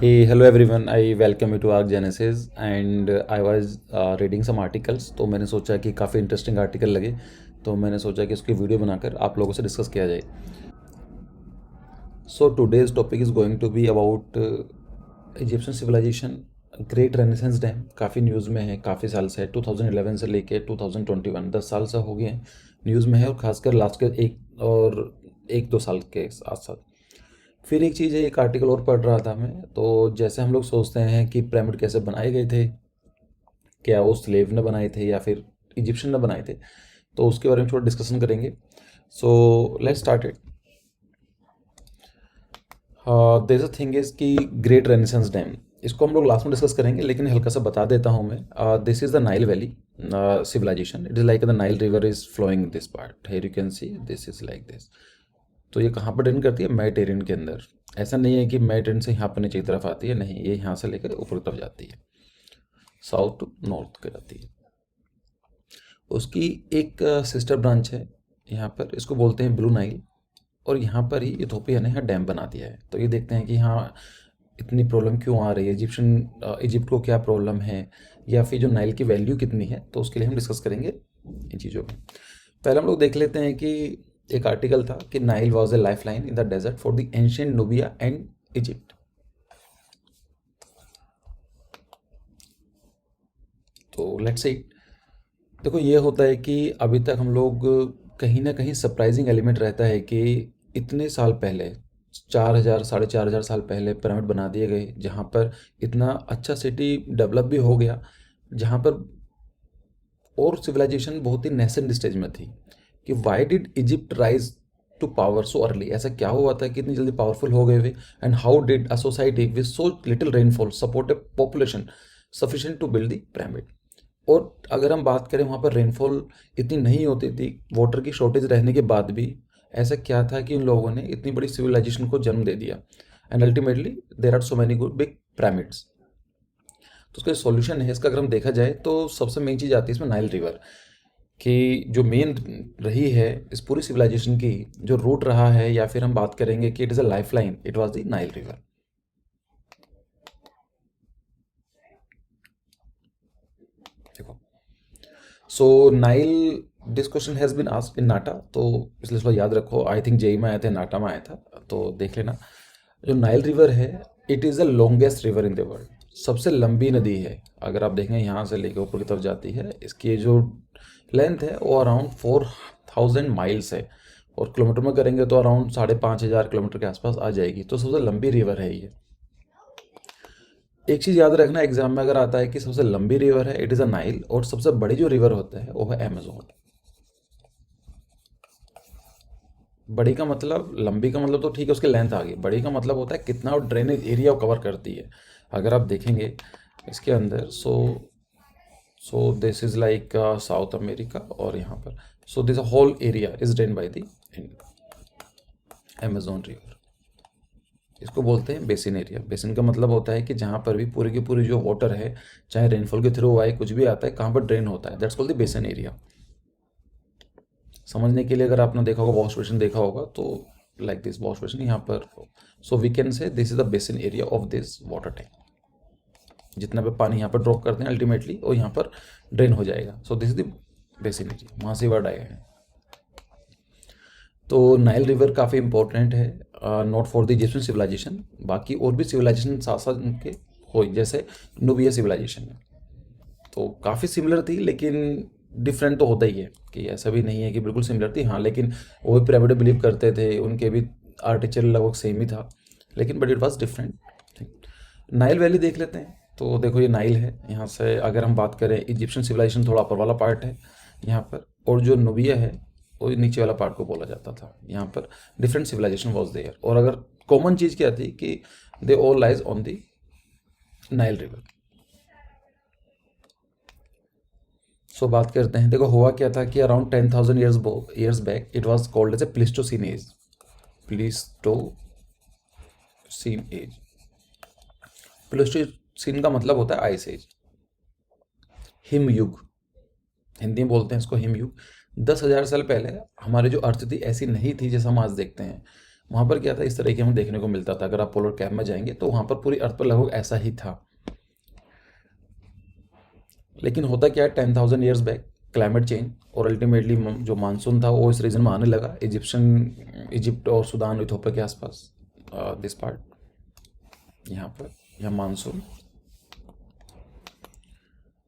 Hey, hello everyone. I welcome you to Arc Genesis and I was reading some articles. तो मैंने सोचा कि काफ़ी इंटरेस्टिंग आर्टिकल लगे, तो मैंने सोचा कि उसकी वीडियो बनाकर आप लोगों से डिस्कस किया जाए. So today's topic is going to be about Egyptian civilisation. Great renaissance dam काफ़ी न्यूज़ में है, काफ़ी साल से है. 2011 से लेके 2021 10 साल से हो गए हैं न्यूज़ में है, और ख़ासकर लास्ट के एक दो साल के साथ साथ. फिर एक चीज़ है, एक आर्टिकल और पढ़ रहा था मैं. तो जैसे हम लोग सोचते हैं कि पिरामिड कैसे बनाए गए थे, क्या वो स्लेव ने बनाए थे या फिर इजिप्शियन ने बनाए थे, तो उसके बारे में थोड़ा डिस्कशन करेंगे. So let's start it. There a thing is कि ग्रेट रेनेसेंस डैम, इसको हम लोग लास्ट में डिस्कस करेंगे, लेकिन हल्का सा बता देता हूँ मैं. This is the Nile valley civilisation. It is like the Nile river is flowing this part. Here you can see this is like this. तो ये कहाँ पर ड्रेन करती है? मेडिटेरियन के अंदर. ऐसा नहीं है कि मेडिटेरियन से यहाँ पर नीचे की तरफ आती है, नहीं, ये यहाँ से लेकर ऊपर की तरफ जाती है, साउथ टू नॉर्थ की जाती है. उसकी एक सिस्टर ब्रांच है यहाँ पर, इसको बोलते हैं ब्लू नाइल, और यहाँ पर ही इथोपिया ने यहाँ डैम बना दिया है. तो ये देखते हैं कि हाँ इतनी प्रॉब्लम क्यों आ रही है, इजिप्ट को क्या प्रॉब्लम है, या फिर जो नाइल की वैल्यू कितनी है, तो उसके लिए हम डिस्कस करेंगे इन चीज़ों में. पहले हम लोग देख लेते हैं कि एक आर्टिकल था कि Nile was a lifeline in the desert for the ancient Nubia and Egypt. तो लेट्स से देखो, ये होता है कि अभी तक हम लोग कहीं ना कहीं सरप्राइजिंग एलिमेंट रहता है कि इतने साल पहले, 4,000 4,500 साल पहले पिरामिड बना दिए गए, जहाँ पर इतना अच्छा सिटी डेवलप भी हो गया, जहाँ पर और सिविलाइजेशन बहुत ही नेसेंट स्टेज में थी. कि why did Egypt rise to power so early, ऐसा क्या हुआ था कि इतनी जल्दी पावरफुल हो गए वे. And how did a society with so little rainfall support a population sufficient to build the pyramid. और अगर हम बात करें, वहाँ पर रेनफॉल इतनी नहीं होती थी, वाटर की शॉर्टेज रहने के बाद भी ऐसा क्या था कि उन लोगों ने इतनी बड़ी सिविलाइजेशन को जन्म दे दिया. And ultimately there are so many good big pyramids. तो उसका सॉल्यूशन है, इसका अगर हम देखा जाए तो सबसे मेन चीज़ आती है इसमें नाइल रिवर. कि जो मेन रही है इस पूरी सिविलाइजेशन की, जो रूट रहा है, या फिर हम बात करेंगे कि it is a lifeline, it was the Nile river. देखो, so Nile, this question has been asked in NATA, तो इसलिए थोड़ा याद रखो. आई थिंक जेई में आया था, नाटा में आया था, तो देख लेना. जो नाइल रिवर है, it is the longest river in the world. सबसे लंबी नदी है. अगर आप देखें यहाँ से लेकर ऊपर की तरफ जाती है, इसकी जो लेंथ है वो अराउंड 4,000 माइल्स है, और किलोमीटर में करेंगे तो अराउंड 5,500 किलोमीटर के आसपास आ जाएगी. तो सबसे लंबी रिवर है ये. एक चीज़ याद रखना, एग्जाम में अगर आता है कि सबसे लंबी रिवर है, इट इज़ अ नाइल, और सबसे बड़ी जो रिवर होता है वो है अमेजोन. बड़ी का मतलब, लंबी का मतलब तो ठीक है, उसकी लेंथ आ गई. बड़ी का मतलब होता है कितना वो ड्रेनेज एरिया कवर करती है. अगर आप देखेंगे इसके अंदर, so this is like South America, और यहाँ पर so this whole area is drain by the Amazon river. इसको बोलते हैं बेसिन एरिया. बेसिन का मतलब होता है कि जहाँ पर भी पूरी की पूरी जो वाटर है, चाहे रेनफॉल के थ्रू आए, कुछ भी आता है, कहाँ पर ड्रेन होता है, that's called the basin area. समझने के लिए अगर आपने देखा होगा, वॉश बेसिन देखा होगा, तो लाइक दिस वॉश बेसिन यहाँ पर. So we can say this is the basin area of this water tank. जितना भी पानी यहाँ पर ड्रॉप करते हैं अल्टीमेटली वो यहाँ पर ड्रेन हो जाएगा. So this is the basin area, वहाँ से वर्ड आए हैं. तो नाइल रिवर काफ़ी इंपॉर्टेंट है, not for the Egyptian civilisation, बाकी और भी सिविलाइजेशन साथ साथ उनके हो, जैसे नूबिया सिविलाइजेशन है. तो काफ़ी सिमिलर थी, लेकिन डिफरेंट तो होता ही है, कि ऐसा भी नहीं है कि बिल्कुल सिमिलर थी. हाँ, लेकिन वो भी पिरामिड बिलीव करते थे, उनके भी आर्टिचर लगभग सेम ही था, लेकिन but it was different. Nile valley देख लेते हैं. तो देखो, ये नाइल है. यहाँ से अगर हम बात करें, इजिप्शियन सिविलाइजेशन थोड़ा ऊपर वाला पार्ट है यहाँ पर, और जो नूबिया है वो नीचे वाला पार्ट को बोला जाता था. यहाँ पर डिफरेंट सिविलाइजेशन वॉज देयर. और अगर कॉमन चीज़ क्या थी कि they all lies on the Nile river. So बात करते हैं. देखो, हुआ क्या था कि around 10,000 years back it was called as a Pleistocene age. Pleistocene age. Pleistocene का मतलब होता है आइस एज, हिम युग. हिंदी में बोलते हैं इसको हिम युग. 10,000 साल पहले हमारी जो अर्थ थी ऐसी नहीं थी जैसा हम आज देखते हैं. वहाँ पर क्या था, इस तरह की हमें देखने को मिलता था। अगर आप पोलर कैप में जाएंगे तो वहाँ पर पूरी अर्थ पर लगभग ऐसा ही था। लेकिन होता क्या है, 10,000 ईयर्स बैक क्लाइमेट चेंज और अल्टीमेटली जो मानसून था वो इस रीजन में आने लगा, इजिप्ट और सूडान इथोपिया के आसपास, दिस पार्ट यहाँ पर, यह मानसून।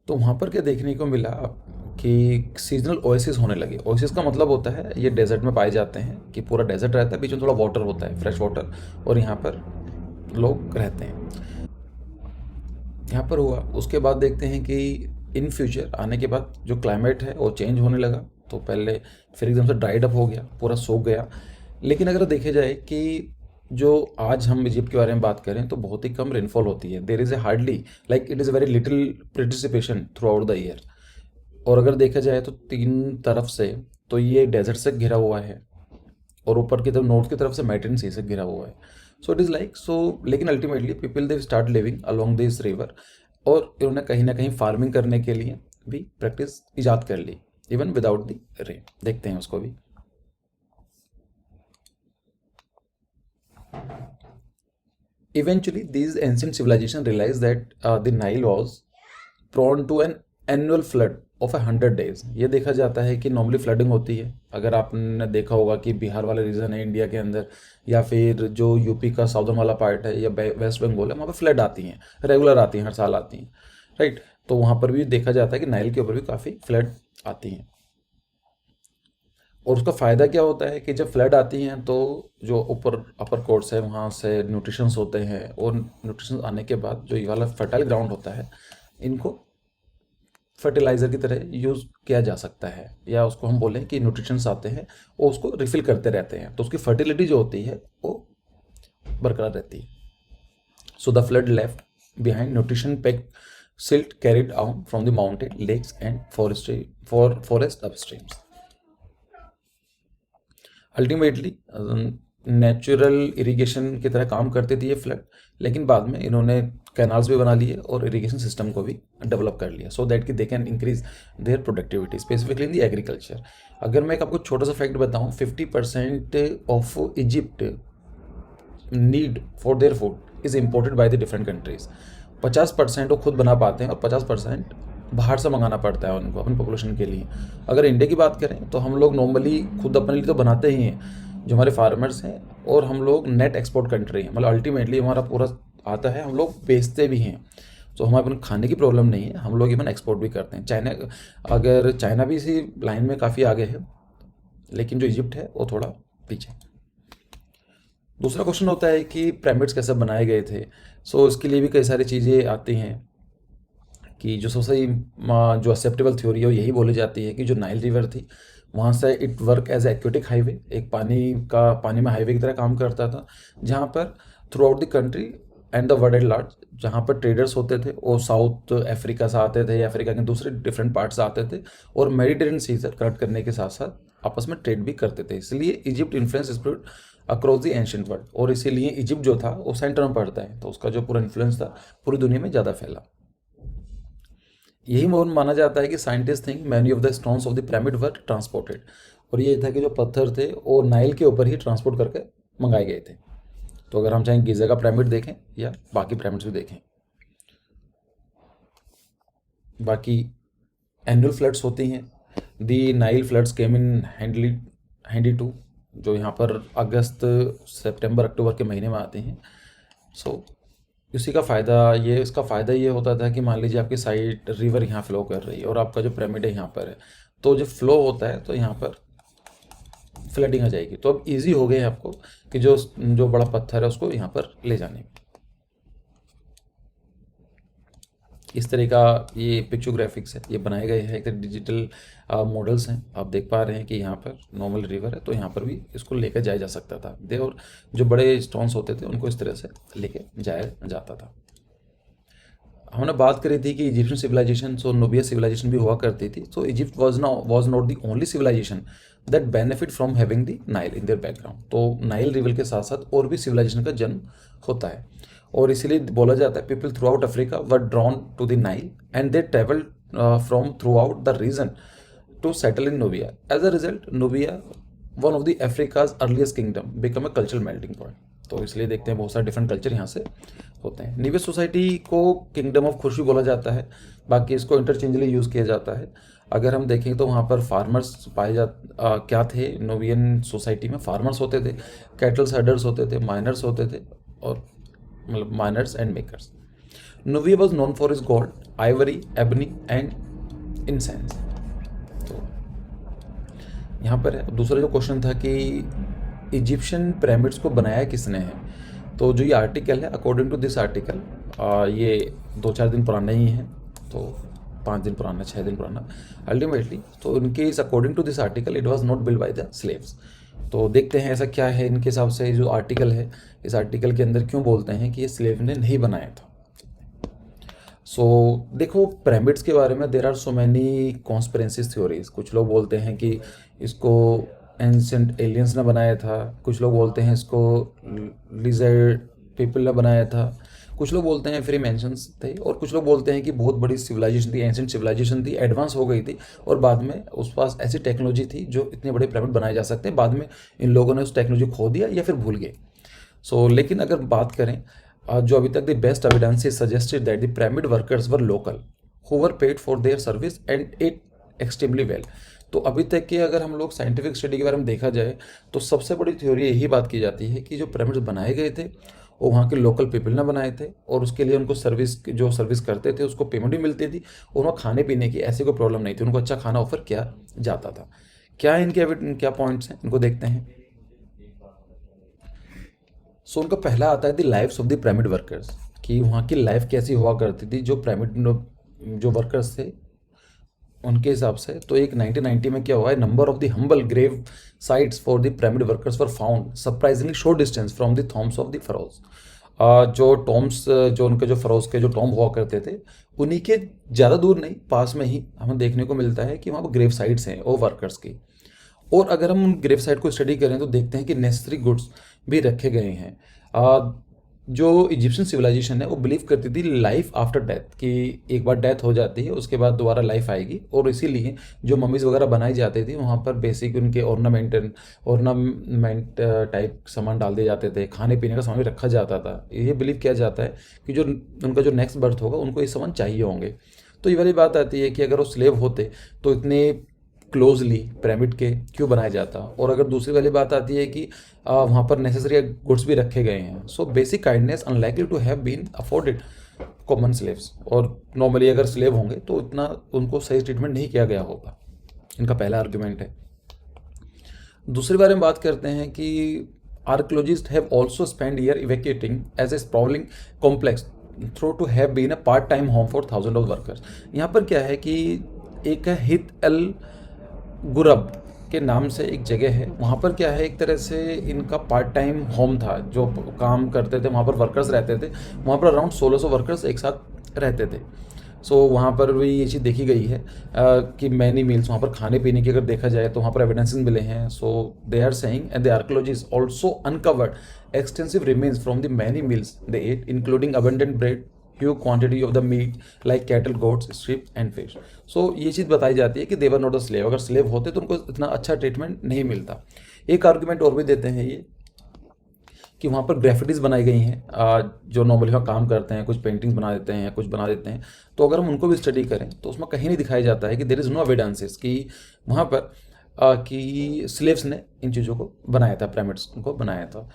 तो वहाँ पर क्या देखने को मिला कि सीजनल ओएसिस होने लगे। ओएसिस का मतलब होता है ये डेजर्ट में पाए जाते हैं, कि पूरा डेजर्ट रहता है, बीच में थोड़ा वाटर होता है, फ्रेश वाटर, और यहाँ पर लोग रहते हैं। यहाँ पर हुआ, उसके बाद देखते हैं कि इन फ्यूचर आने के बाद जो क्लाइमेट है वो चेंज होने लगा। तो पहले फिर एकदम से ड्राइड अप हो गया, पूरा सूख गया। लेकिन अगर देखे जाए कि जो आज हम इजिप्ट के बारे में बात करें तो बहुत ही कम रेनफॉल होती है। There is a hardly, like it is a very little participation through out the year. और अगर देखा जाए तो तीन तरफ से तो ये डेजर्ट से घिरा हुआ है, और ऊपर की तरफ नॉर्थ की तरफ से माउंटेन सी से घिरा हुआ है। So it is like so, लेकिन ultimately people they start living along this river, और इन्होंने कहीं ना कहीं फार्मिंग करने के लिए भी प्रैक्टिस इजाद कर ली, इवन विदाउट द रेन। देखते हैं उसको भी। Eventually, these ancient civilizations realized that the Nile was prone to an annual flood of 100 days। ये देखा जाता है कि नॉर्मली फ्लडिंग होती है। अगर आपने देखा होगा कि बिहार वाले रीजन है इंडिया के अंदर, या फिर जो यूपी का साउदर्न वाला पार्ट है, या वेस्ट बंगाल है, वहाँ पर फ्लड आती हैं, रेगुलर आती हैं, हर साल आती हैं, राइट। तो वहाँ पर भी देखा जाता है कि नाइल के ऊपर भी काफ़ी फ्लड आती हैं। और उसका फ़ायदा क्या होता है कि जब फ्लड आती हैं तो जो ऊपर अपर कोर्स है वहाँ से न्यूट्रिशंस होते हैं, और न्यूट्रिशंस आने के बाद जो ये वाला फर्टाइल ग्राउंड होता है, इनको फर्टिलाइज़र की तरह यूज़ किया जा सकता है, या उसको हम बोलें कि न्यूट्रिशंस आते हैं और उसको रिफ़िल करते रहते हैं, तो उसकी फर्टिलिटी जो होती है वो बरकरार रहती है। So the flood left behind nutrition pack silt carried down from the mountain lakes and forest upstreams। Ultimately natural irrigation की तरह काम करती थी ये फ्लड, लेकिन बाद में इन्होंने कैनाल्स भी बना लिए और इरिगेशन सिस्टम को भी डेवलप कर लिया, सो दैट कि they can increase their productivity specifically in the agriculture. अगर मैं एक आपको छोटा सा फैक्ट बताऊं, 50% of Egypt need for their food is imported by the different countries. 50% वो खुद बना पाते हैं और 50% बाहर से मंगाना पड़ता है उनको अपनी पॉपुलेशन के लिए। अगर इंडिया की बात करें तो हम लोग नॉर्मली खुद अपने लिए तो बनाते ही हैं, जो हमारे फार्मर्स हैं, और हम लोग नेट एक्सपोर्ट कंट्री हैं, मतलब अल्टीमेटली हमारा पूरा आता है, हम लोग बेचते भी हैं। तो हमारे अपने खाने की प्रॉब्लम नहीं है, हम लोग इवन एक्सपोर्ट भी करते हैं। चाइना भी इसी लाइन में काफ़ी आगे है, लेकिन जो इजिप्ट है वो थोड़ा पीछे। दूसरा क्वेश्चन होता है कि पिरामिड्स कैसे बनाए गए थे। सो इसके लिए भी कई सारी चीज़ें आती हैं, कि जो सबसे जो एक्सेप्टेबल थ्योरी है वो यही बोली जाती है कि जो नाइल रिवर थी वहाँ से it work as aquatic highway, एक पानी में हाईवे की तरह काम करता था, जहाँ पर through out the country and the world at large, जहाँ पर ट्रेडर्स होते थे वो साउथ अफ्रीका से आते थे या अफ्रीका के दूसरे डिफरेंट पार्ट से आते थे, और मेडिटेरियन सी से कनेक्ट करने के साथ साथ आपस में ट्रेड भी करते थे। इसलिए Egypt influence spread across the ancient world, और इसीलिए इजिप्ट जो था वो सेंटर में पड़ता है, तो उसका जो पूरा इन्फ्लुएंस था पूरी दुनिया में ज़्यादा फैला। यही माना जाता है कि scientist think many of the stones of the pyramid were transported, और ये था कि जो पत्थर थे वो नाइल के ऊपर ही ट्रांसपोर्ट करके मंगाए गए थे। तो अगर हम चाहें गीज़ा का पिरामिड देखें या बाकी पिरामिड्स भी देखें, बाकी एनुअल फ्लड्स होती हैं। The Nile floods came in handy to, जो यहाँ पर अगस्त सितंबर अक्टूबर के महीने में आते हैं। सो इसका फ़ायदा ये होता था कि मान लीजिए आपकी साइड रिवर यहाँ फ्लो कर रही है और आपका जो पिरामिड है यहाँ पर है, तो जब फ्लो होता है तो यहाँ पर फ्लडिंग आ जाएगी। तो अब इजी हो गए आपको कि जो बड़ा पत्थर है उसको यहाँ पर ले जाने में। इस तरह का ये पिक्चोग्राफिक्स है, ये बनाए गए हैं, एक डिजिटल मॉडल्स हैं। आप देख पा रहे हैं कि यहाँ पर नॉर्मल रिवर है तो यहाँ पर भी इसको लेकर जाया जा सकता था और जो बड़े स्टोन्स होते थे उनको इस तरह से लेके जाया जाता था। हमने बात करी थी कि इजिप्शियन सिविलाइजेशन और नोबिया सिविलाइजेशन भी हुआ करती थी। तो Egypt was not the only civilisation that benefit from having the Nile in their background. तो नाइल रिवर के साथ साथ और भी सिविलाइजेशन का जन्म होता है, और इसीलिए बोला जाता है people throughout Africa were drawn to the Nile and they travelled from throughout the region to settle in Nubia. As a result Nubia one of the Africa's earliest kingdom become a cultural melting point. तो इसलिए देखते हैं बहुत सारे different culture यहाँ से होते हैं। नीवे सोसाइटी को किंगडम ऑफ खुशी बोला जाता है, बाकी इसको इंटरचेंजली यूज़ किया जाता है। अगर हम देखें तो वहाँ पर फार्मर्स क्या थे, नोवियन सोसाइटी में फार्मर्स होते थे, कैटल हर्डर्स होते थे, माइनर्स होते थे, और मतलब miners and makers. Nubia was known for is gold, ivory, ebony and incense. तो यहाँ पर है। दूसरा जो क्वेश्चन था कि इजिप्शियन पिरामिड्स को बनाया किसने है, तो जो ये आर्टिकल है, अकॉर्डिंग टू दिस आर्टिकल, ये 2-4 दिन पुराना ही है, तो 5 दिन पुराना, 6 दिन पुराना अल्टीमेटली। तो इनके इस according to this article it was not build by the slaves. तो देखते हैं ऐसा क्या है इनके हिसाब से। जो आर्टिकल है, इस आर्टिकल के अंदर क्यों बोलते हैं कि ये स्लेव ने नहीं बनाया था। सो देखो, पिरामिड्स के बारे में there are so many conspiracies theories. कुछ लोग बोलते हैं कि इसको एंशिएंट एलियंस ने बनाया था, कुछ लोग बोलते हैं इसको लिजर्ड पीपल ने बनाया था, कुछ लोग बोलते हैं फ्री मेंशंस थे, और कुछ लोग बोलते हैं कि बहुत बड़ी सिविलाइजेशन थी, एंशिएंट सिविलाइजेशन थी, एडवांस हो गई थी, और बाद में उस पास ऐसी टेक्नोलॉजी थी जो इतने बड़े पिरामिड बनाए जा सकते हैं। बाद में इन लोगों ने उस टेक्नोलॉजी खो दिया या फिर भूल गए। सो लेकिन अगर बात करें, जो अभी तक the best evidence suggested that the pyramid workers were local who were paid for their service and it extremely well. तो अभी तक के अगर हम लोग साइंटिफिक स्टडी के बारे में देखा जाए तो सबसे बड़ी थ्योरी यही बात की जाती है कि जो पिरामिड्स बनाए गए थे वो वहाँ के लोकल पीपल ने बनाए थे, और उसके लिए उनको सर्विस करते थे उसको पेमेंट भी मिलती थी, और वहाँ खाने पीने की ऐसी कोई प्रॉब्लम नहीं थी, उनको अच्छा खाना ऑफर किया जाता था। क्या पॉइंट्स हैं, इनको देखते हैं। सो उनका पहला आता है the lives of the pyramid workers, कि वहाँ की लाइफ कैसी हुआ करती थी जो पिरामिड जो वर्कर्स थे उनके हिसाब से। तो एक 1990 में क्या हुआ है, number of the humble grave sites for the pyramid workers were found surprisingly short distance from the tombs of the pharaohs. जो टॉम्स, जो उनके जो फरोज के जो टॉम हुआ करते थे, उन्हीं के ज़्यादा दूर नहीं, पास में ही हमें देखने को मिलता है कि वहाँ पर ग्रेव साइट्स हैं वो वर्कर्स की। और अगर हम उन ग्रेव साइट को स्टडी करें तो देखते हैं कि नेसेसरी गुड्स भी रखे गए हैं। जो इजिप्शियन सिविलाइजेशन है वो बिलीव करती थी लाइफ आफ्टर डेथ, कि एक बार डेथ हो जाती है उसके बाद दोबारा लाइफ आएगी, और इसीलिए जो मम्मीज़ वगैरह बनाई जाती थी वहाँ पर बेसिक उनके ऑर्नामेंट टाइप सामान डाल दिए जाते थे, खाने पीने का सामान भी रखा जाता था। ये बिलीव किया जाता है कि जो उनका जो नेक्स्ट बर्थ होगा उनको ये सामान चाहिए होंगे। तो ये वाली बात आती है कि अगर वो स्लेव होते तो इतने क्लोजली पिरामिड के क्यों बनाया जाता। और अगर दूसरी वाली बात आती है कि वहाँ पर नेसेसरी गुड्स भी रखे गए हैं। So basic kindness unlikely to have been afforded common slaves, और नॉर्मली अगर स्लेव होंगे तो इतना उनको सही ट्रीटमेंट नहीं किया गया होगा। इनका पहला आर्ग्यूमेंट है। दूसरे बारे में बात करते हैं कि archaeologist have also spend year evacuating as a sprawling complex through to have been a part time home for thousand of workers. यहाँ पर क्या है कि एक हित अल गुरब के नाम से एक जगह है, वहाँ पर क्या है, एक तरह से इनका पार्ट टाइम होम था, जो काम करते थे वहाँ पर वर्कर्स रहते थे। वहाँ पर अराउंड 1600 वर्कर्स एक साथ रहते थे। सो वहाँ पर भी ये चीज़ देखी गई है कि मैनी मील्स, वहाँ पर खाने पीने की अगर देखा जाए तो वहाँ पर एविडेंसेस मिले हैं। So they are saying and the archaeologist also uncovered extensive remains from the many meals they ate, including abundant bread, huge quantity of the meat like cattle, goats, sheep and fish. So ये चीज़ बताई जाती है कि they were not a slave, अगर slave होते तो उनको इतना अच्छा ट्रीटमेंट नहीं मिलता। एक आर्गूमेंट और भी देते हैं ये कि वहाँ पर ग्राफिटीज़ बनाई गई हैं, जो नॉर्मली वहाँ काम करते हैं, कुछ पेंटिंग्स बना देते हैं, कुछ बना देते हैं। तो अगर हम उनको भी स्टडी करें तो उसमें कहीं नहीं दिखाया जाता है कि देयर इज़ नो एविडेंसेस कि वहाँ पर कि स्लेव्स ने इन चीज़ों को बनाया था, पिरामिड्स को बनाया था।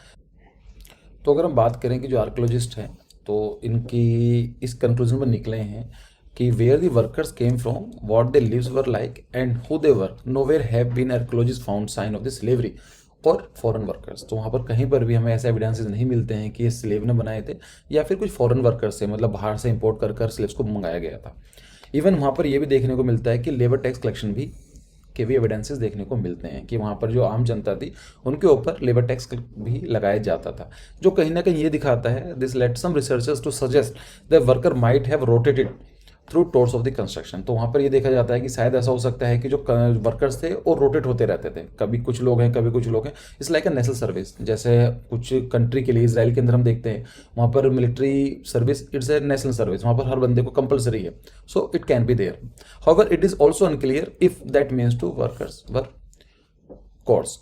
तो अगर हम बात करें कि जो आर्कियोलॉजिस्ट हैं तो इनकी इस कंक्लूजन पर निकले हैं कि where the workers came from, what they lives were like and who they work, nowhere have been archaeologist found sign of the slavery और फॉरेन वर्कर्स। तो वहाँ पर कहीं पर भी हमें ऐसे एविडेंसेस नहीं मिलते हैं कि ये स्लेव ने बनाए थे या फिर कुछ फॉरेन वर्कर्स से, मतलब बाहर से इंपोर्ट कर स्लेव्स को मंगाया गया था। इवन वहाँ पर ये भी देखने को मिलता है कि लेबर टैक्स कलेक्शन भी के भी एविडेंसेस देखने को मिलते हैं कि वहाँ पर जो आम जनता थी उनके ऊपर लेबर टैक्स भी लगाया जाता था, जो कहीं ना कहीं ये दिखाता है this let some researchers to suggest the worker might have rotated through tours of the construction. तो वहाँ पर ये देखा जाता है कि शायद ऐसा हो सकता है कि जो वर्कर्स थे वो रोटेट होते रहते थे, कभी कुछ लोग हैं कभी कुछ लोग हैं। It's like a national service, जैसे कुछ कंट्री के लिए इसराइल के अंदर हम देखते हैं वहाँ पर military service it's a national service, वहाँ पर हर बंदे को कंपलसरी है। So it can be there, however it is also unclear if that means to workers war course.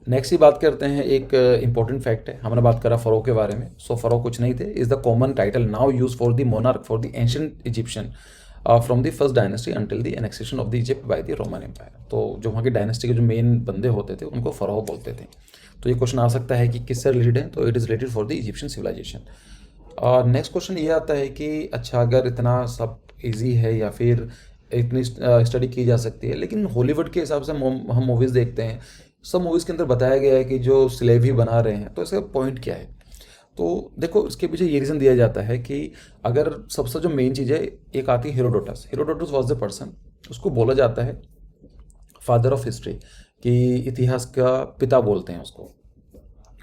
Next ही बात करते हैं, एक इंपॉर्टेंट फैक्ट है, हमने बात करा फ़रो के बारे में। सो फ़रो कुछ नहीं थे, is the common title now use for the monarch for the ancient Egyptian from the first dynasty until the annexation of the Egypt by the Roman empire. तो जो वहाँ की डायनेस्टी के जो मेन बंदे होते थे उनको फ़रो बोलते थे। तो ये क्वेश्चन आ सकता है कि किससे रिलेटेड है, तो it is related for the Egyptian civilisation. और नेक्स्ट क्वेश्चन ये आता है कि अच्छा, अगर इतना सब इजी है या फिर इतनी स्टडी की जा सकती है, लेकिन हॉलीवुड के हिसाब से हम मूवीज़ देखते हैं, सब मूवीज़ के अंदर बताया गया है कि जो स्लेव ही बना रहे हैं, तो इसका पॉइंट क्या है? तो देखो, इसके पीछे ये रीज़न दिया जाता है कि अगर सबसे जो मेन चीज़ है, एक आती है Herodotus. Herodotus was the person, उसको बोला जाता है फादर ऑफ हिस्ट्री, कि इतिहास का पिता बोलते हैं उसको।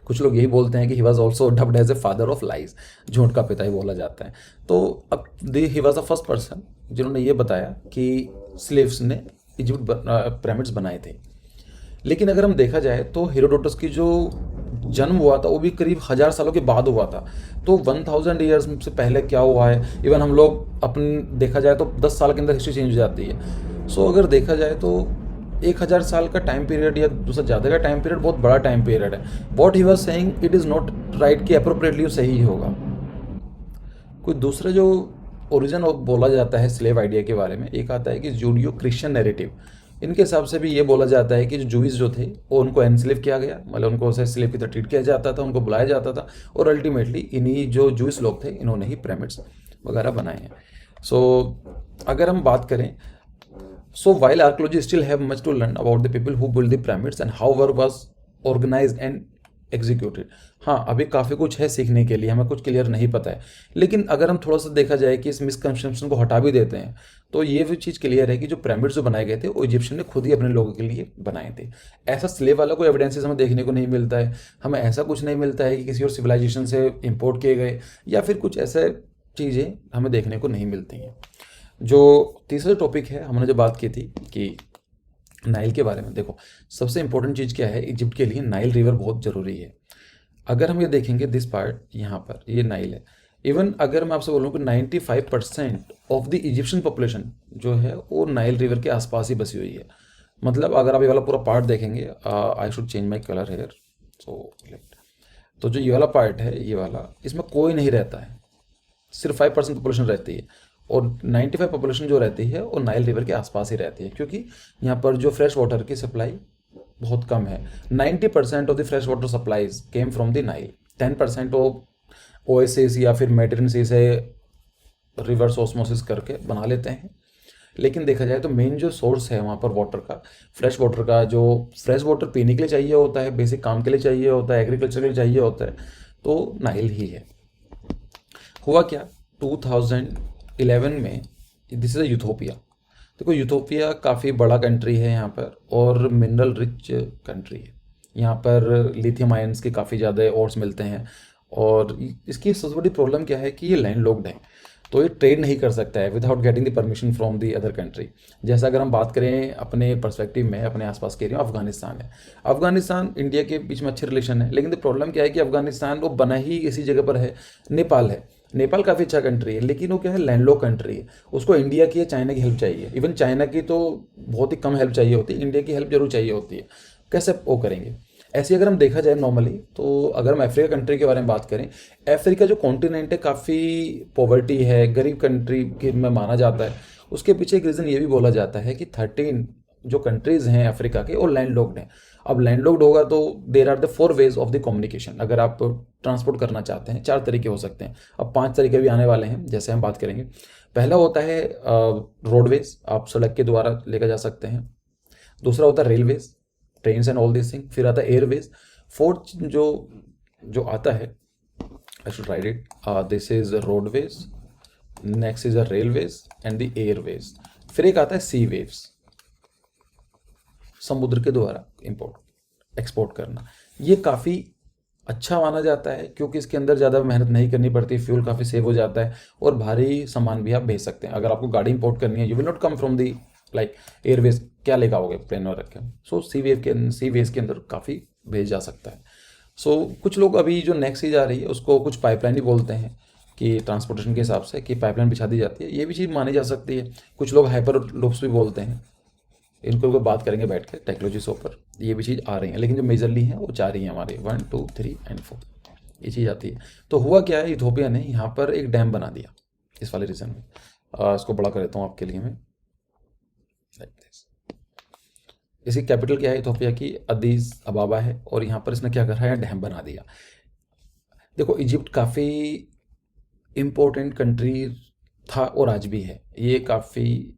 कुछ लोग यही बोलते हैं कि he was also dubbed as a father of lies, झूठ का पिता ही बोला जाता है। तो अब he was the first person जिन्होंने ये बताया कि स्लेव्स ने इजिप्ट पिरामिड्स बनाए थे। लेकिन अगर हम देखा जाए तो हेरोडोटस की जो जन्म हुआ था वो भी करीब 1000 सालों के बाद हुआ था। तो 1000 ईयर्स से पहले क्या हुआ है, इवन हम लोग अपन देखा जाए तो 10 साल के अंदर हिस्ट्री चेंज हो जाती है। सो अगर देखा जाए तो 1000 साल का टाइम पीरियड या दूसरा ज़्यादा का टाइम पीरियड बहुत बड़ा टाइम पीरियड है। What he was saying it is not right कि अप्रोप्रिएटली सही ही होगा। कोई दूसरा जो ओरिजिन बोला जाता है स्लेव आइडिया के बारे में, एक आता है कि जूडियो क्रिश्चियन नैरेटिव। इनके हिसाब से भी ये बोला जाता है कि जो जूइस जो थे वो उनको एनस्लेव किया गया, मतलब उनको उसे स्लेव की तरह ट्रीट किया जाता था, उनको बुलाया जाता था, और अल्टीमेटली इन्हीं जो जूइस लोग थे इन्होंने ही पिरामिड्स वगैरह बनाए हैं। सो अगर हम बात करें, so while archaeology still have much to learn about the people who built the pyramids and how work was organized and executed। हाँ, अभी काफ़ी कुछ है सीखने के लिए, हमें कुछ क्लियर नहीं पता है। लेकिन अगर हम थोड़ा सा देखा जाए कि इस मिसकंसेप्शन को हटा भी देते हैं, तो ये भी चीज़ क्लियर है कि जो पिरामिड्स जो बनाए गए थे वो इजिप्शियन ने खुद ही अपने लोगों के लिए बनाए थे। ऐसा स्लेव वाला कोई एविडेंसेस हमें देखने को नहीं मिलता है। हमें ऐसा कुछ नहीं मिलता है कि किसी और सिविलाइजेशन से इम्पोर्ट किए गए, या फिर कुछ ऐसे चीज़ें हमें देखने को नहीं मिलती हैं। जो तीसरा टॉपिक है, हमने जो बात की थी कि नाइल के बारे में, देखो सबसे इंपॉर्टेंट चीज़ क्या है, इजिप्ट के लिए नाइल रिवर बहुत ज़रूरी है। अगर हम ये देखेंगे दिस पार्ट, यहाँ पर ये नाइल है। इवन अगर मैं आपसे बोलूँ कि 95% ऑफ द इजिप्शियन पॉपुलेशन जो है वो नाइल रिवर के आसपास ही बसी हुई है। मतलब अगर आप ये वाला पूरा पार्ट देखेंगे, I should change my colour hair, so तो जो ये वाला पार्ट है, ये वाला, इसमें कोई नहीं रहता है, सिर्फ 5% पॉपुलेशन रहती है, और 95 पॉपुलेशन जो रहती है वो नाइल रिवर के आसपास ही रहती है, क्योंकि यहाँ पर जो फ्रेश वाटर की सप्लाई बहुत कम है। 90% of the fresh water supplies came from the Nile. 10% of oasis या फिर मेडिटेरेनियन सी से रिवर्स ऑस्मोसिस करके बना लेते हैं। लेकिन देखा जाए तो मेन जो सोर्स है वहाँ पर वाटर का, फ्रेश वाटर का, जो फ्रेश वाटर पीने के लिए चाहिए होता है, बेसिक काम के लिए चाहिए होता है, एग्रीकल्चर के लिए चाहिए होता है, तो नाइल ही है। हुआ क्या, 2011 में, दिस इज़ यूथोपिया। देखो यूथोपिया काफ़ी बड़ा कंट्री है यहाँ पर, और मिनरल रिच कंट्री है। यहाँ पर लिथियम आयंस के काफ़ी ज़्यादा ओर्स मिलते हैं, और इसकी सबसे बड़ी प्रॉब्लम क्या है कि ये लैंड लॉक्ड है, तो ये ट्रेड नहीं कर सकता है without getting the permission from the other country. जैसा अगर हम बात करें अपने पर्सपेक्टिव में, अपने आसपास के एरिया, अफगानिस्तान है। अफगानिस्तान इंडिया के बीच में अच्छे रिलेशन है, लेकिन द प्रॉब्लम क्या है कि अफगानिस्तान वो बना ही इसी जगह पर है, नेपाल है। नेपाल काफ़ी अच्छा कंट्री है, लेकिन वो क्या है, लैंडलॉक कंट्री है। उसको इंडिया की या चाइना की हेल्प चाहिए। इवन चाइना की तो बहुत ही कम हेल्प चाहिए होती है, इंडिया की हेल्प जरूर चाहिए होती है। कैसे वो करेंगे? ऐसे अगर हम देखा जाए नॉर्मली, तो अगर हम अफ्रीका कंट्री के बारे में बात करें, अफ्रीका जो कॉन्टिनेंट है काफ़ी पॉवर्टी है, गरीब कंट्री के में माना जाता है। उसके पीछे एक रीज़न ये भी बोला जाता है कि 13 जो कंट्रीज़ हैं अफ्रीका के, वो लैंड लॉक्ड हैं। अब लैंड लॉक्ड होगा तो there are the 4 ways of the communication. अगर आप ट्रांसपोर्ट करना चाहते हैं, 4 तरीके हो सकते हैं। अब 5 तरीके भी आने वाले हैं, जैसे हम बात करेंगे। पहला होता है रोडवेज, आप सड़क के द्वारा लेकर जा सकते हैं। दूसरा होता है railways, trains and all this thing. फिर आता है एयरवेज। फोर्थ जो आता है, I should write it, this is roadways, next is a railways and the Airways. फिर एक आता है सी वेव्स, समुद्र के द्वारा इंपोर्ट एक्सपोर्ट करना। ये काफ़ी अच्छा माना जाता है, क्योंकि इसके अंदर ज़्यादा मेहनत नहीं करनी पड़ती, फ्यूल काफ़ी सेव हो जाता है, और भारी सामान भी आप भेज सकते हैं। अगर आपको गाड़ी इंपोर्ट करनी है, you will not come from the like Airways, क्या लेकर आओगे प्लेन में रख के। सो सी वेज के अंदर काफ़ी भेज जा सकता है। सो कुछ लोग अभी जो नेक्स्ट चीज़ आ रही है उसको कुछ पाइपलाइन भी बोलते हैं, कि ट्रांसपोर्टेशन के हिसाब से कि पाइपलाइन बिछा दी जाती है, ये भी चीज़ मानी जा सकती है। कुछ लोग हाइपर लूप्स भी बोलते हैं इनको भी बात करेंगे बैठ के टेक्नोलॉजी से ऊपर, ये भी चीज़ आ रही है, लेकिन जो मेजरली हैं वो 4 ही हैं हमारे, 1 2 3 एंड 4, ये चीज़ आती है। तो हुआ क्या है, इथोपिया ने यहाँ पर एक डैम बना दिया इस वाले रीजन में। इसको बड़ा कर देता हूँ आपके लिए मैं, लाइक दिस। इसकी कैपिटल क्या है इथोपिया की, अदीस अबाबा है, और यहाँ पर इसने क्या करा है, डैम बना दिया। देखो इजिप्ट काफ़ी इम्पोर्टेंट कंट्री था और आज भी है, ये काफ़ी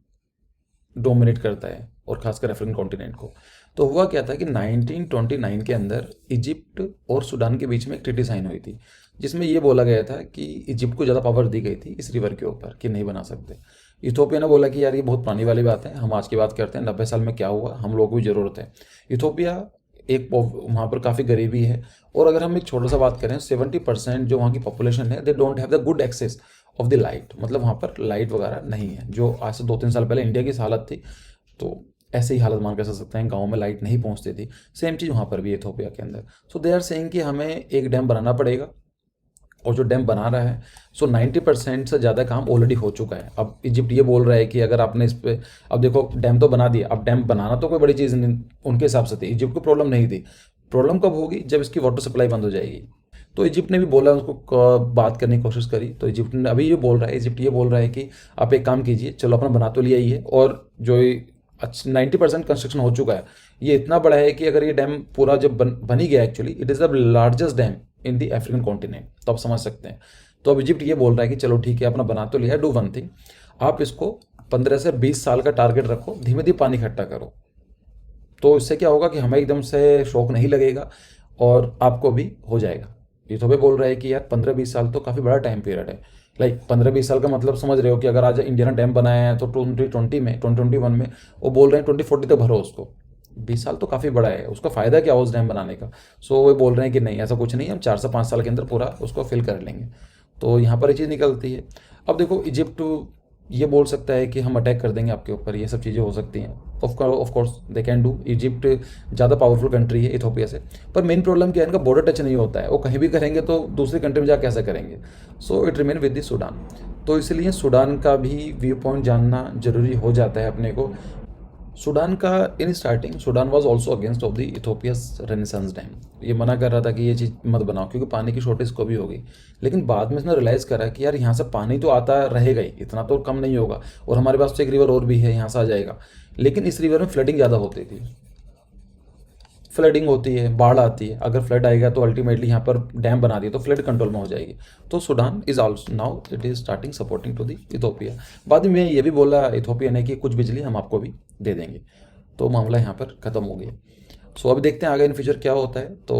डोमिनेट करता है और खासकर अफ्रीकन कॉन्टिनेंट को। तो हुआ क्या था कि 1929 के अंदर इजिप्ट और सूडान के बीच में एक ट्रीटी साइन हुई थी, जिसमें ये बोला गया था कि इजिप्ट को ज़्यादा पावर दी गई थी इस रिवर के ऊपर कि नहीं बना सकते। इथोपिया ने बोला कि यार ये बहुत पुरानी वाली बात है, हम आज की बात करते हैं, 90 साल में क्या हुआ, हम लोगों को भी ज़रूरत है। इथोपिया एक वहाँ पर काफ़ी गरीबी है, और अगर हम एक छोटा सा बात करें, 70% जो वहाँ की पॉपुलेशन है, they don't have the good access of the light, मतलब वहाँ पर लाइट वगैरह नहीं है, जो आज से 2-3 साल पहले इंडिया की हालत थी, तो ऐसे ही हालत मान कर सकते हैं, गाँव में लाइट नहीं पहुँचती थी। सेम चीज़ वहाँ पर भी है इथोपिया के अंदर। सो दे आर सेइंग कि हमें एक डैम बनाना पड़ेगा, और जो डैम बना रहा है, सो 90% से ज़्यादा काम ऑलरेडी हो चुका है। अब इजिप्ट ये बोल रहा है कि अगर आपने इस पे, अब देखो डैम तो बना दिया, अब डैम बनाना तो कोई बड़ी चीज़ नहीं उनके हिसाब से थी, इजिप्ट को प्रॉब्लम नहीं थी। प्रॉब्लम कब होगी, जब इसकी वाटर सप्लाई बंद हो जाएगी। तो इजिप्ट ने भी बोला, उसको बात करने की कोशिश करी, तो इजिप्ट ने अभी ये बोल रहा है, इजिप्ट ये बोल रहा है कि आप एक काम कीजिए, चलो अपना बना तो लिया ही है, और जो 90% कंस्ट्रक्शन हो चुका है, ये इतना बड़ा है कि अगर ये डैम पूरा जब बन ही गया, actually it is the largest dam in the African continent, तो आप समझ सकते हैं। तो अब इजिप्ट ये बोल रहा है कि चलो ठीक है, अपना बना तो लिया, डू वन थिंग, आप इसको 15 से 20 साल का टारगेट रखो, धीमे धीमे पानी इकट्ठा करो। तो इससे क्या होगा कि हमें एकदम से शौक नहीं लगेगा और आपको भी हो जाएगा। ये तो भी बोल रहा है कि यार 15-20 साल तो काफ़ी बड़ा टाइम पीरियड है। लाइक 15-20 साल का मतलब समझ रहे हो कि अगर आज इंडिया ने डैम बनाया है तो 2021 में वो बोल रहे हैं 2040 तक भरो उसको। 20 साल तो काफ़ी बड़ा है, उसका फ़ायदा क्या हो उस डैम बनाने का। सो वो बोल रहे हैं कि नहीं, ऐसा कुछ नहीं, हम 4 से 5 साल के अंदर पूरा उसको फिल कर लेंगे। तो यहाँ पर ये चीज़ निकलती है। अब देखो इजिप्ट ये बोल सकता है कि हम अटैक कर देंगे आपके ऊपर, ये सब चीज़ें हो सकती हैं। Of course they can do. Egypt ज़्यादा पावरफुल कंट्री है इथोपिया से, पर मेन प्रॉब्लम क्या है, इनका बॉर्डर टच नहीं होता है, वो कहीं भी करेंगे तो दूसरी कंट्री में जा कैसे करेंगे। So it remain with the Sudan. तो इसलिए सूडान का भी व्यू पॉइंट जानना जरूरी हो जाता है अपने को। सूडान का in starting, Sudan was also against of the Ethiopia's renaissance dam. ये मना कर रहा था कि ये चीज़ मत बनाओ क्योंकि पानी की शॉर्टेज को भी होगी। लेकिन बाद में इसने रियलाइज़ करा कि यार यहाँ से पानी तो आता रहेगा ही, इतना तो कम नहीं होगा, और हमारे पास तो एक रिवर और भी है, यहाँ से आ जाएगा। लेकिन इस रिवर में फ्लडिंग ज़्यादा होती थी, फ्लडिंग होती है, बाढ़ आती है। अगर फ्लड आएगा तो अल्टीमेटली यहाँ पर डैम बना दिए तो फ्लड कंट्रोल में हो जाएगी। तो Sudan is also now it is starting supporting to the Ethiopia. बाद में ये भी बोला इथोपिया ने कि कुछ बिजली हम आपको भी दे देंगे। तो मामला यहाँ पर ख़त्म हो गया। सो अभी देखते हैं आगे इन फ्यूचर क्या होता है। तो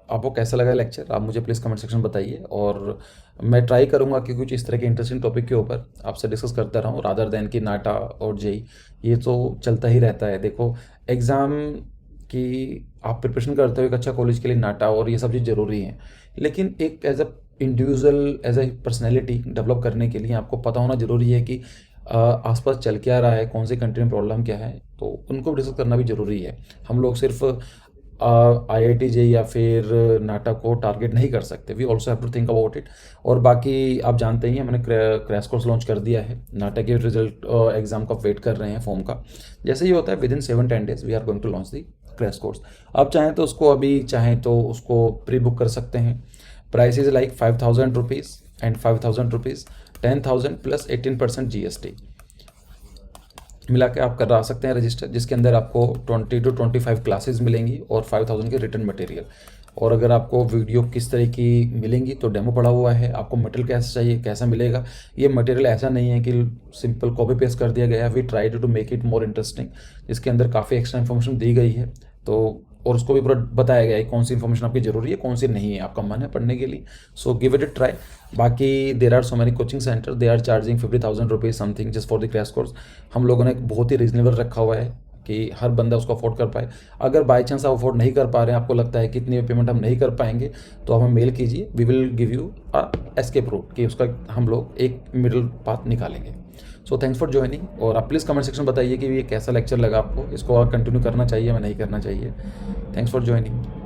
आपको कैसा लगा लेक्चर, आप मुझे प्लीज़ कमेंट सेक्शन बताइए, और मैं ट्राई करूँगा कि कुछ इस तरह के इंटरेस्टिंग टॉपिक के ऊपर आपसे डिस्कस करता रहूँ, रादर दैन कि नाटा और जेई, ये तो चलता ही रहता है। देखो एग्ज़ाम कि आप प्रिपरेशन करते हो एक अच्छा कॉलेज के लिए, नाटा और ये सब चीज़ ज़रूरी है, लेकिन एक as a individual, as a personality develop करने के लिए आपको पता होना ज़रूरी है कि आसपास चल क्या रहा है, कौन सी कंट्री में प्रॉब्लम क्या है, तो उनको डिस्कस करना भी ज़रूरी है। हम लोग सिर्फ IIT जे या फिर नाटा को टारगेट नहीं कर सकते, we also have to think about it. और बाकी आप जानते ही हैं मैंने क्रैश कोर्स लॉन्च कर दिया है, नाटा के रिजल्ट एग्जाम का वेट कर रहे हैं फॉर्म का। जैसे ही होता है within 7-10 days we are going to launch the crash course. आप चाहें तो उसको अभी चाहें तो उसको प्री बुक कर सकते हैं। Price is like 5,000 rupees and 5,000 rupees, 10,000 plus 18% GST मिला के आप करा सकते हैं रजिस्टर, जिसके अंदर आपको 20 to 25 क्लासेस मिलेंगी और 5,000 के रिटर्न मटेरियल। और अगर आपको वीडियो किस तरह की मिलेंगी तो डेमो पड़ा हुआ है, आपको मटेरियल कैसा चाहिए, कैसा मिलेगा। ये मटेरियल ऐसा नहीं है कि सिंपल कॉपी पेस्ट कर दिया गया है, we try to make it more interesting, जिसके अंदर काफ़ी एक्स्ट्रा इन्फॉर्मेशन दी गई है। तो और उसको भी पूरा बताया गया है कौन सी इन्फॉर्मेशन आपकी ज़रूरी है, कौन सी नहीं है, आपका मन है पढ़ने के लिए। So give it a try. बाकी there are so many coaching centre, they are charging 50,000 rupees something just for the crash course. हम लोगों ने बहुत ही रीजनेबल रखा हुआ है कि हर बंदा उसको अफोर्ड कर पाए। अगर बाई चांस आप अफोर्ड नहीं कर पा रहे हैं, आपको लगता है कि इतनी पेमेंट हम नहीं कर पाएंगे, तो आप हमें मेल कीजिए, we will give you escape route, कि उसका हम लोग एक मिडिल पाथ निकालेंगे। So thanks for joining. और आप प्लीज़ कमेंट सेक्शन बताइए कि ये कैसा लेक्चर लगा आपको, इसको और कंटिन्यू करना चाहिए या नहीं करना चाहिए। Thanks for joining.